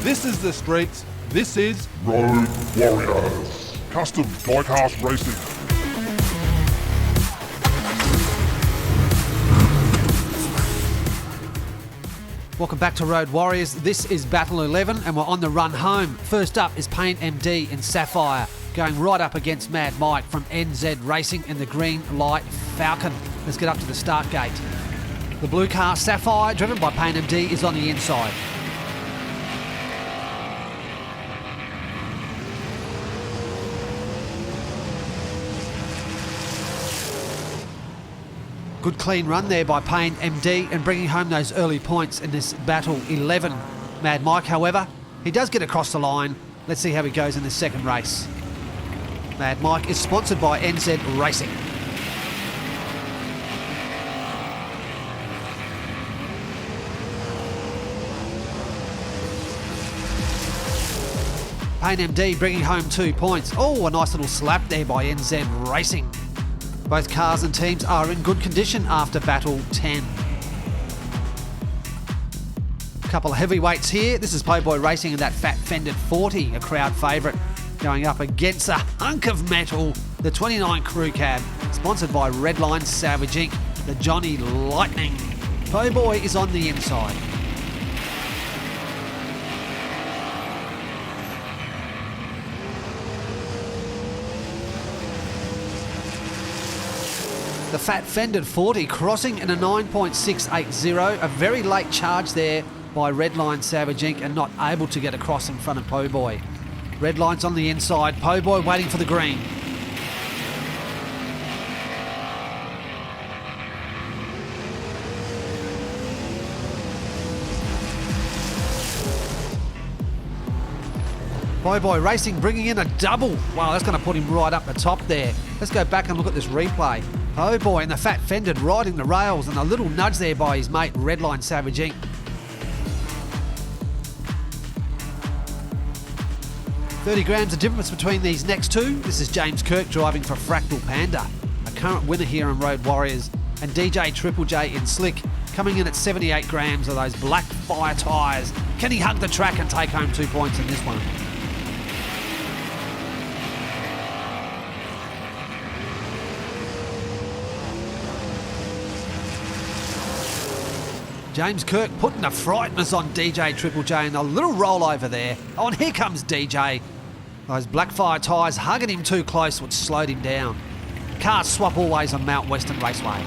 This is the streets. This is Road Warriors. Custom Diecast Racing. Welcome back to Road Warriors. This is Battle 11 and we're on the run home. First up is Paint MD in Sapphire, going right up against Mad Mike from NZ Racing in the green light Falcon. Let's get up to the start gate. The blue car Sapphire, driven by Paint MD, is on the inside. Good clean run there by Paint MD and bringing home those early points in this Battle 11. Mad Mike, however, he does get across the line. Let's see how he goes in the second race. Mad Mike is sponsored by NZ Racing. Paint MD bringing home 2 points. Oh, a nice little slap there by NZ Racing. Both cars and teams are in good condition after Battle 10. A couple of heavyweights here. This is Playboy Racing in that fat fended 40, a crowd favourite, going up against a hunk of metal, the 29 Crew Cab, sponsored by Redline Savage Inc., the Johnny Lightning. Playboy is on the inside. The fat fended 40 crossing in a 9.680, a very late charge there by Redline Savage Inc. and not able to get across in front of Po'boy. Redline's on the inside, Po'boy waiting for the green. Po'boy Racing bringing in a double. Wow, that's going to put him right up the top there. Let's go back and look at this replay. Po'boy and the fat fended riding the rails and a little nudge there by his mate Redline Savage Inc. 30 grams of difference between these next two. This is James Kirk driving for Fractal Panda, a current winner here in Road Warriors, and DJ Triple J in Slick coming in at 78 grams of those black fire tyres. Can he hug the track and take home 2 points in this one? James Kirk putting the frighteners on DJ Triple J and a little rollover there. Oh, and here comes DJ. Those Blackfire tyres hugging him too close, which slowed him down. Cars swap always on Mount Western Raceway.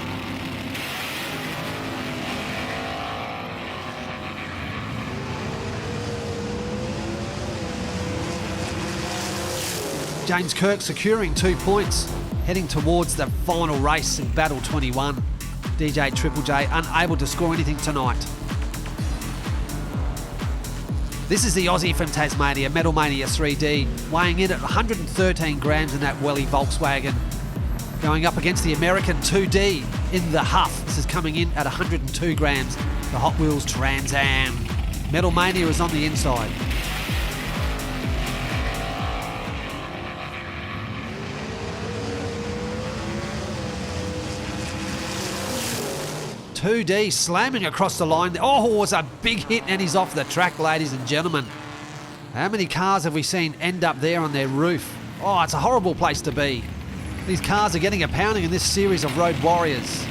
James Kirk securing 2 points, heading towards the final race in Battle 21. DJ Triple J unable to score anything tonight. This is the Aussie from Tasmania, Metal Mania 3D, weighing in at 113 grams in that Welly Volkswagen. Going up against the American 2D in the Huff. This is coming in at 102 grams, the Hot Wheels Trans Am. Metal Mania is on the inside. .2D slamming across the line. Oh, it was a big hit and he's off the track, ladies and gentlemen. How many cars have we seen end up there on their roof? Oh, it's a horrible place to be. These cars are getting a pounding in this series of Road Warriors.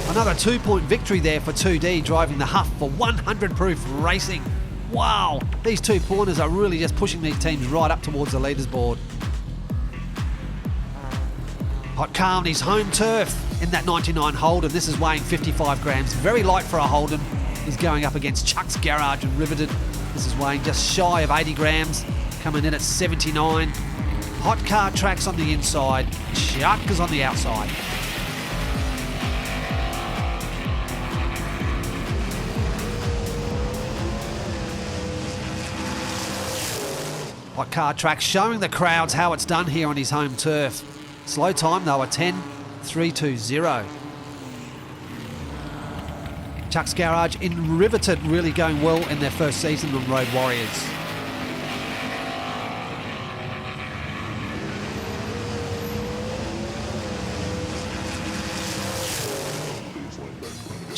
Another 2-point victory there for 2D driving the Huff for 100 proof racing. Wow, these 2 pointers are really just pushing these teams right up towards the leaders board. Hot Car on his home turf in that 99 Holden. This is weighing 55 grams, very light for a Holden. He's going up against Chuck's Garage and Riveted. This is weighing just shy of 80 grams, coming in at 79. Hot Car Tracks on the inside, Chuck is on the outside. Hot Car Track showing the crowds how it's done here on his home turf. Slow time though, a 10.320. Chuck's Garage in Riveted really going well in their first season on Road Warriors.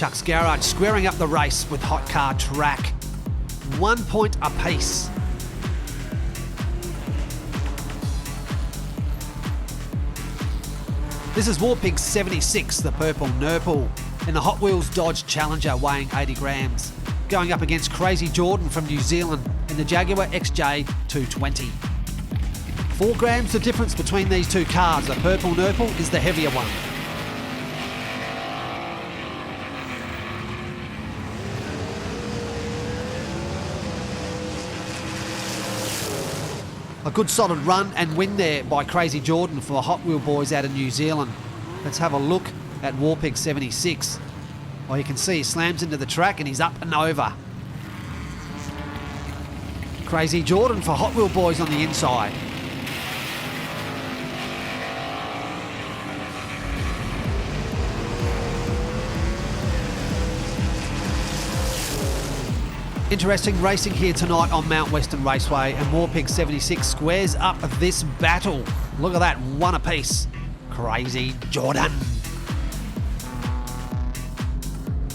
Chuck's Garage squaring up the race with Hot Car Track. 1 point apiece. This is Warpig 76, the Purple Nurple, in the Hot Wheels Dodge Challenger weighing 80 grams, going up against Crazy Jordan from New Zealand in the Jaguar XJ 220. 4 grams the difference between these two cars. The Purple Nurple is the heavier one. A good solid run and win there by Crazy Jordan for the Hot Wheel boys out of New Zealand. Let's have a look at Warpig 76. Well, you can see he slams into the track and he's up and over. Crazy Jordan for Hot Wheel boys on the inside. Interesting racing here tonight on Mount Western Raceway, and Warpig 76 squares up this battle. Look at that, 1 apiece. Crazy Jordan.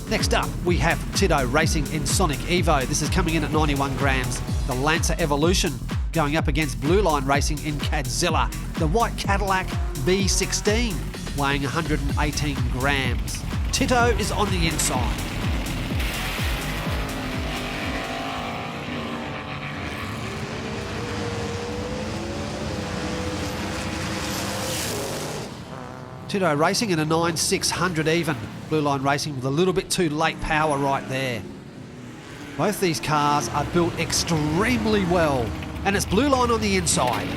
Next up, we have Tito racing in Sonic Evo. This is coming in at 91 grams. The Lancer Evolution going up against BLUELINE racing in CADZILLA. The white Cadillac B16 weighing 118 grams. Tito is on the inside. Tito racing in a 9.600 even. BLUELINE racing with a little bit too late power right there. Both these cars are built extremely well, and it's BLUELINE on the inside.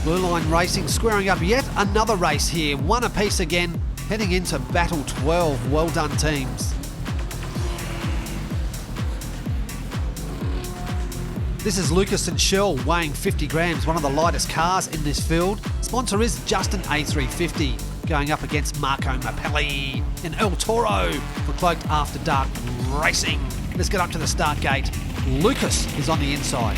BLUELINE racing squaring up yet another race here. 1 apiece again, heading into Battle 12. Well done, teams. This is Lucas and Shell weighing 50 grams, one of the lightest cars in this field. Sponsor is Justin A350, going up against Marco Mapelli in El Toro for Cloaked After Dark Racing. Let's get up to the start gate. Lucas is on the inside.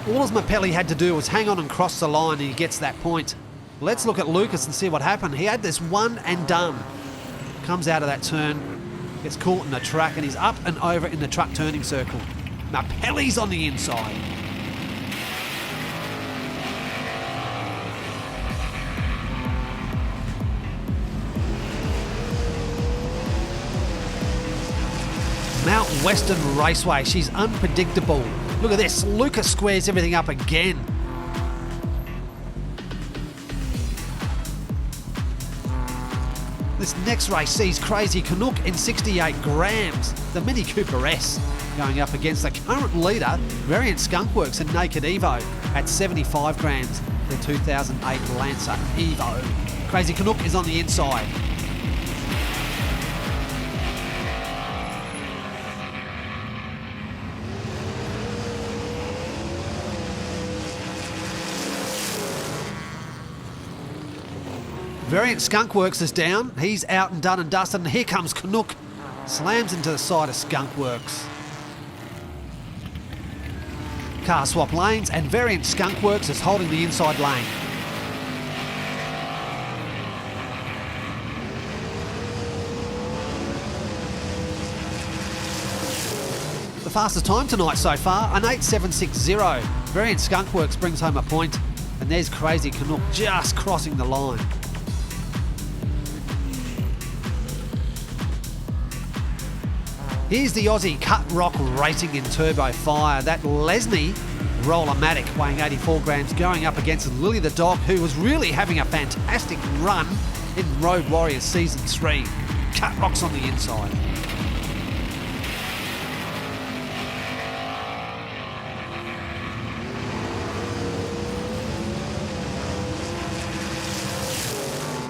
All Mapelli had to do was hang on and cross the line, and he gets that point. Let's look at Lucas and see what happened. He had this one and done. Comes out of that turn, gets caught in the track, and he's up and over in the truck turning circle. Mapelli's on the inside. Mount Western Raceway, she's unpredictable. Look at this, Lucas squares everything up again. This next race sees Crazy Canuck in 68 grams. The Mini Cooper S going up against the current leader, Variant Skunkworks and Naked Evo at 75 grams. The 2008 Lancer Evo. Crazy Canuck is on the inside. Variant Skunkworks is down. He's out and done and dusted, and here comes Canuck. Slams into the side of Skunkworks. Car swap lanes, and Variant Skunkworks is holding the inside lane. The fastest time tonight so far, an 8.760. Variant Skunkworks brings home a point, and there's Crazy Canuck just crossing the line. Here's the Aussie Cut Rock racing in Turbo Fire. That Lesney Roller-matic weighing 84 grams going up against Lily the Dog, who was really having a fantastic run in Road Warriors Season 3. Cut Rock's on the inside.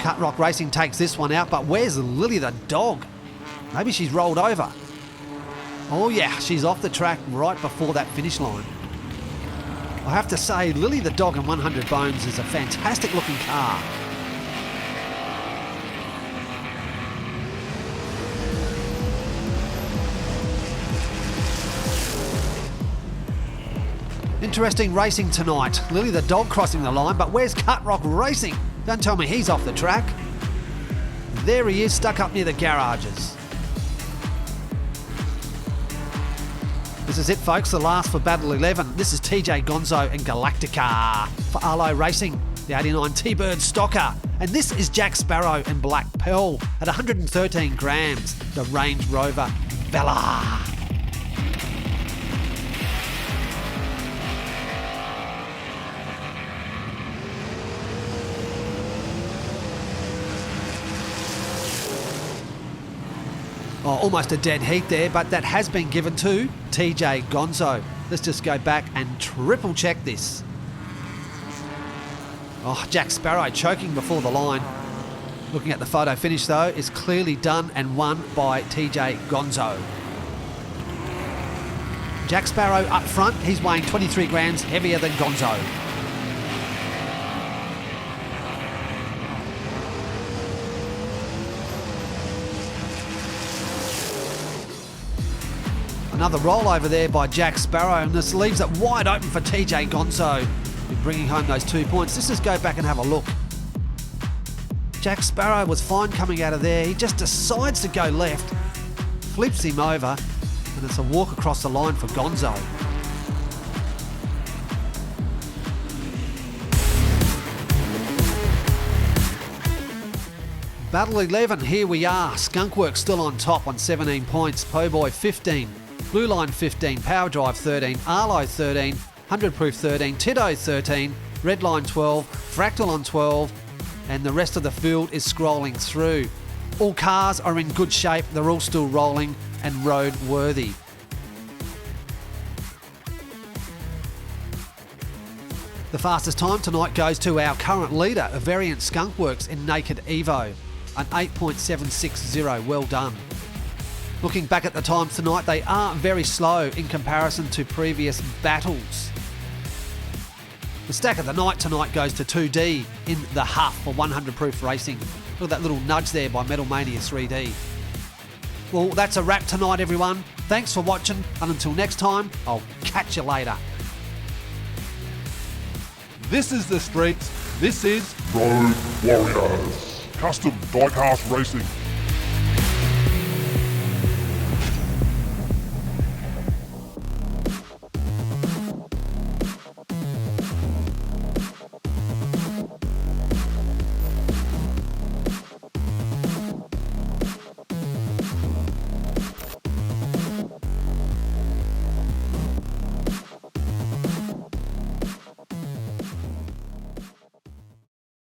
Cut Rock Racing takes this one out, but where's Lily the Dog? Maybe she's rolled over. Oh yeah, she's off the track right before that finish line. I have to say, Lily the Dog in 100 Bones is a fantastic looking car. Interesting racing tonight. Lily the Dog crossing the line, but where's Cut Rock Racing? Don't tell me he's off the track. There he is, stuck up near the garages. This is it, folks, the last for Battle 11. This is TJ Gonzo and Galactica for Arlo Racing, the 89 T-Bird Stocker. And this is Jack Sparrow and Black Pearl at 113 grams, the Range Rover VELAR. Oh, almost a dead heat there, but that has been given to TJ Gonzo. Let's just go back and triple check this. Oh, Jack Sparrow choking before the line. Looking at the photo finish though, is clearly done and won by TJ Gonzo. Jack Sparrow up front, he's weighing 23 grams heavier than Gonzo. Another rollover there by Jack Sparrow, and this leaves it wide open for TJ Gonzo, bringing home those 2 points. Let's just go back and have a look. Jack Sparrow was fine coming out of there. He just decides to go left, flips him over, and it's a walk across the line for Gonzo. Battle 11, here we are. Skunkworks still on top on 17 points. Po'boy 15. Blue Line 15, Power Drive 13, Arlo 13, 100 Proof 13, Tiddo 13, Red Line 12, Fractal on 12, and the rest of the field is scrolling through. All cars are in good shape, they're all still rolling and road-worthy. The fastest time tonight goes to our current leader, a Variant Skunkworks in Naked Evo, an 8.760, well done. Looking back at the times tonight, they are very slow in comparison to previous battles. The stack of the night tonight goes to 2D in the Huff for 100 Proof Racing. Look at that little nudge there by Metal Mania 3D. Well, that's a wrap tonight, everyone. Thanks for watching, and until next time, I'll catch you later. This is the streets. This is Road Warriors. Custom Diecast Racing.